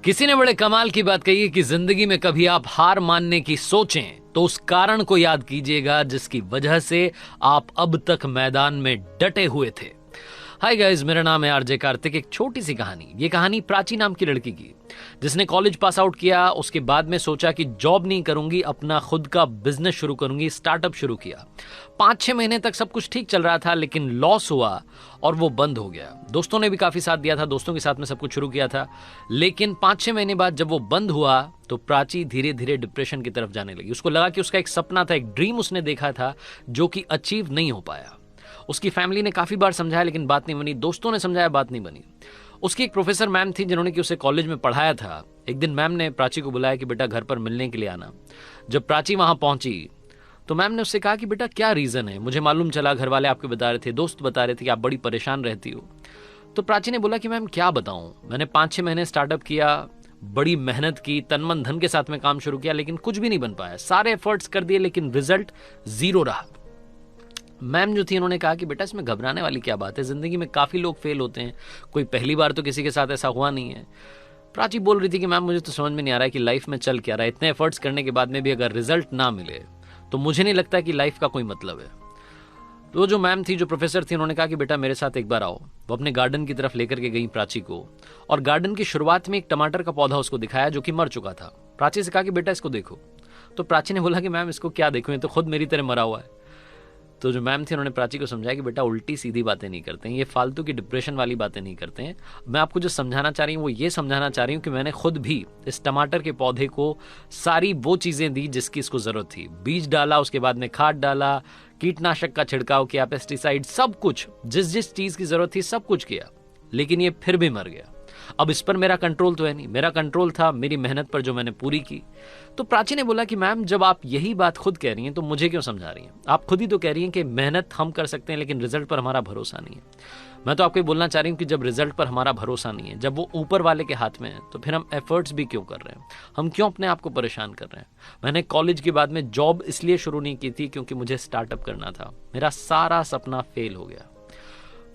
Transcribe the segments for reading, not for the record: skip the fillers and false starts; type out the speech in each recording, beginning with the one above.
किसी ने बड़े कमाल की बात कही है कि जिंदगी में कभी आप हार मानने की सोचें तो उस कारण को याद कीजिएगा जिसकी वजह से आप अब तक मैदान में डटे हुए थे। हाय गाइस, मेरा नाम है आरजे कार्तिक। एक छोटी सी कहानी। ये कहानी प्राची नाम की लड़की की, जिसने कॉलेज पास आउट किया। उसके बाद में सोचा कि जॉब नहीं करूंगी, अपना खुद का बिजनेस शुरू करूंगी। स्टार्टअप शुरू किया। 5-6 महीने तक सब कुछ ठीक चल रहा था, लेकिन लॉस हुआ और वो बंद हो गया। दोस्तों ने भी काफी साथ दिया था, दोस्तों के साथ में सब कुछ शुरू किया था, लेकिन 5-6 महीने बाद जब वो बंद हुआ तो प्राची धीरे धीरे डिप्रेशन की तरफ जाने लगी। उसको लगा कि उसका एक सपना था, एक ड्रीम उसने देखा था जो कि अचीव नहीं हो पाया। उसकी फैमिली ने काफी बार समझाया लेकिन बात नहीं बनी। दोस्तों ने समझाया, बात नहीं बनी। उसकी एक प्रोफेसर मैम थी जिन्होंने कि उसे कॉलेज में पढ़ाया था। एक दिन मैम ने प्राची को बुलाया कि बेटा घर पर मिलने के लिए आना। जब प्राची वहां पहुंची तो मैम ने उससे कहा कि बेटा क्या रीजन है, मुझे मालूम चला घर वाले आपके बता रहे थे, दोस्त बता रहे थे कि आप बड़ी परेशान रहती हो। तो प्राची ने बोला कि मैम क्या बताऊं, मैंने 5-6 महीने स्टार्टअप किया, बड़ी मेहनत की, तन मन धन के साथ में काम शुरू किया, लेकिन कुछ भी नहीं बन पाया। सारे एफर्ट्स कर दिए लेकिन रिजल्ट 0 रहा। मैम जो थी उन्होंने कहा कि बेटा इसमें घबराने वाली क्या बात है, जिंदगी में काफी लोग फेल होते हैं, कोई पहली बार तो किसी के साथ ऐसा हुआ नहीं है। प्राची बोल रही थी कि मैम मुझे तो समझ में नहीं आ रहा है कि लाइफ में चल क्या रहा है, इतने एफर्ट्स करने के बाद में भी अगर रिजल्ट ना मिले तो मुझे नहीं लगता कि लाइफ का कोई मतलब है। तो जो मैम थी, जो प्रोफेसर थी, उन्होंने कहा कि बेटा मेरे साथ एक बार आओ। वो अपने गार्डन की तरफ लेकर के गई प्राची को, और गार्डन की शुरुआत में एक टमाटर का पौधा उसको दिखाया जो कि मर चुका था। प्राची से कहा कि बेटा इसको देखो। तो प्राची ने बोला कि मैम इसको क्या देखूं, ये तो खुद मेरी तरह मरा हुआ है। तो जो मैम थी उन्होंने प्राची को समझाया कि बेटा उल्टी सीधी बातें नहीं करते हैं, ये फालतू की डिप्रेशन वाली बातें नहीं करते हैं। मैं आपको जो समझाना चाह रही हूँ वो ये समझाना चाह रही हूँ कि मैंने खुद भी इस टमाटर के पौधे को सारी वो चीजें दी जिसकी इसको जरूरत थी। बीज डाला, उसके बाद में खाद डाला, कीटनाशक का छिड़काव किया, पेस्टिसाइड, सब कुछ, जिस जिस चीज की जरूरत थी सब कुछ किया, लेकिन ये फिर भी मर गया। अब इस पर मेरा कंट्रोल तो है नहीं, मेरा कंट्रोल था मेरी मेहनत पर जो मैंने पूरी की। तो प्राची ने बोला कि मैम जब आप यही बात खुद कह रही हैं तो मुझे क्यों समझा रही हैं? आप खुद ही तो कह रही हैं कि मेहनत हम कर सकते हैं लेकिन रिजल्ट पर हमारा भरोसा नहीं है। मैं तो आपको ये बोलना चाह रही हूँ कि जब रिजल्ट पर हमारा भरोसा नहीं है, जब वो ऊपर वाले के हाथ में है, तो फिर हम एफर्ट्स भी क्यों कर रहे हैं? हम क्यों अपने आप को परेशान कर रहे हैं? मैंने कॉलेज के बाद में जॉब इसलिए शुरू नहीं की थी क्योंकि मुझे स्टार्टअप करना था। मेरा सारा सपना फेल हो गया।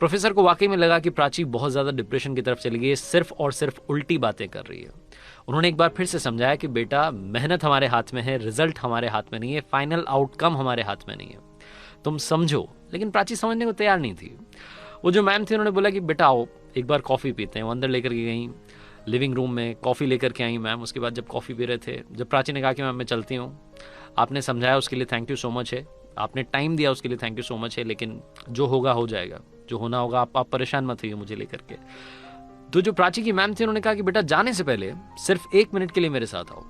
प्रोफेसर को वाकई में लगा कि प्राची बहुत ज्यादा डिप्रेशन की तरफ चली गई है, सिर्फ और सिर्फ उल्टी बातें कर रही है। उन्होंने एक बार फिर से समझाया कि बेटा मेहनत हमारे हाथ में है, रिजल्ट हमारे हाथ में नहीं है, फाइनल आउटकम हमारे हाथ में नहीं है, तुम समझो। लेकिन प्राची समझने को तैयार नहीं थी। वो जो मैम थी उन्होंने बोला कि बेटा आओ एक बार कॉफी पीते हैं। वो अंदर लेकर के गई, लिविंग रूम में कॉफी लेकर के आई मैम। उसके बाद जब कॉफी पी रहे थे, जब प्राची ने कहा कि मैम मैं चलती हूँ, आपने समझाया उसके लिए थैंक यू सो मच है, आपने टाइम दिया उसके लिए थैंक यू सो मच है, लेकिन जो होगा हो जाएगा, जो होना होगा, आप परेशान मत होइए मुझे लेकर के। तो जो प्राची की मैम थी उन्होंने कहा कि बेटा जाने से पहले सिर्फ 1 मिनट के लिए मेरे साथ आओ।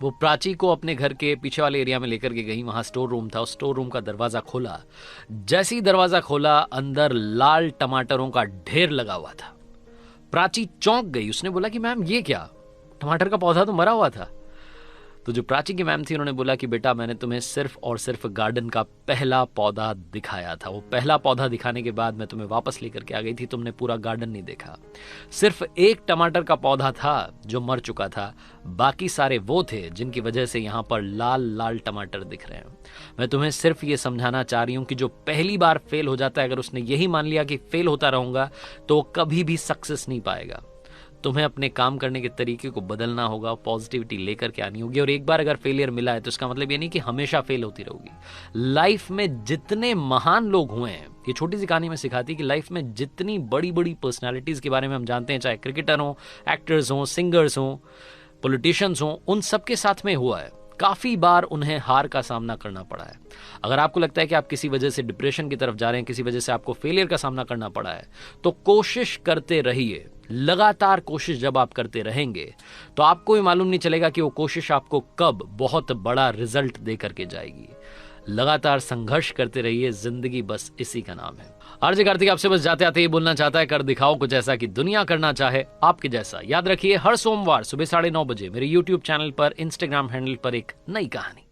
वो प्राची को अपने घर के पीछे वाले एरिया में लेकर के गई। वहां स्टोर रूम था, उस स्टोर रूम का दरवाजा खोला। जैसे ही दरवाजा खोला, अंदर लाल टमाटरों का ढेर लगा हुआ था। प्राची चौंक गई। उसने बोला कि मैम ये क्या, टमाटर का पौधा तो मरा हुआ था। तो जो प्राची की मैम थी उन्होंने बोला कि बेटा मैंने तुम्हें सिर्फ और सिर्फ गार्डन का पहला पौधा दिखाया था। वो पहला पौधा दिखाने के बाद मैं तुम्हें वापस लेकर के आ गई थी, तुमने पूरा गार्डन नहीं देखा। सिर्फ एक टमाटर का पौधा था जो मर चुका था, बाकी सारे वो थे जिनकी वजह से यहाँ पर लाल लाल टमाटर दिख रहे हैं। मैं तुम्हें सिर्फ ये समझाना चाह रही हूँ कि जो पहली बार फेल हो जाता है, अगर उसने यही मान लिया कि फेल होता रहूंगा तो कभी भी सक्सेस नहीं पाएगा। तुम्हें अपने काम करने के तरीके को बदलना होगा, पॉजिटिविटी लेकर के आनी होगी। और एक बार अगर फेलियर मिला है तो इसका मतलब ये नहीं कि हमेशा फेल होती रहोगी। लाइफ में जितने महान लोग हुए हैं, ये छोटी सी कहानी में सिखाती है कि लाइफ में जितनी बड़ी बड़ी पर्सनालिटीज के बारे में हम जानते हैं, चाहे क्रिकेटर हो, एक्टर्स हो, सिंगर्स हो, पॉलिटिशियंस हो, उन सबके साथ में हुआ है। काफी बार उन्हें हार का सामना करना पड़ा है। अगर आपको लगता है कि आप किसी वजह से डिप्रेशन की तरफ जा रहे हैं, किसी वजह से आपको फेलियर का सामना करना पड़ा है, तो कोशिश करते रहिए। लगातार कोशिश जब आप करते रहेंगे तो आपको भी मालूम नहीं चलेगा कि वो कोशिश आपको कब बहुत बड़ा रिजल्ट दे करके जाएगी। लगातार संघर्ष करते रहिए, जिंदगी बस इसी का नाम है। आरजे कार्तिक आपसे बस जाते आते ही बोलना चाहता है, कर दिखाओ कुछ ऐसा कि दुनिया करना चाहे आपके जैसा। याद रखिए हर सोमवार सुबह 9:30 बजे मेरे YouTube चैनल पर, इंस्टाग्राम हैंडल पर एक नई कहानी।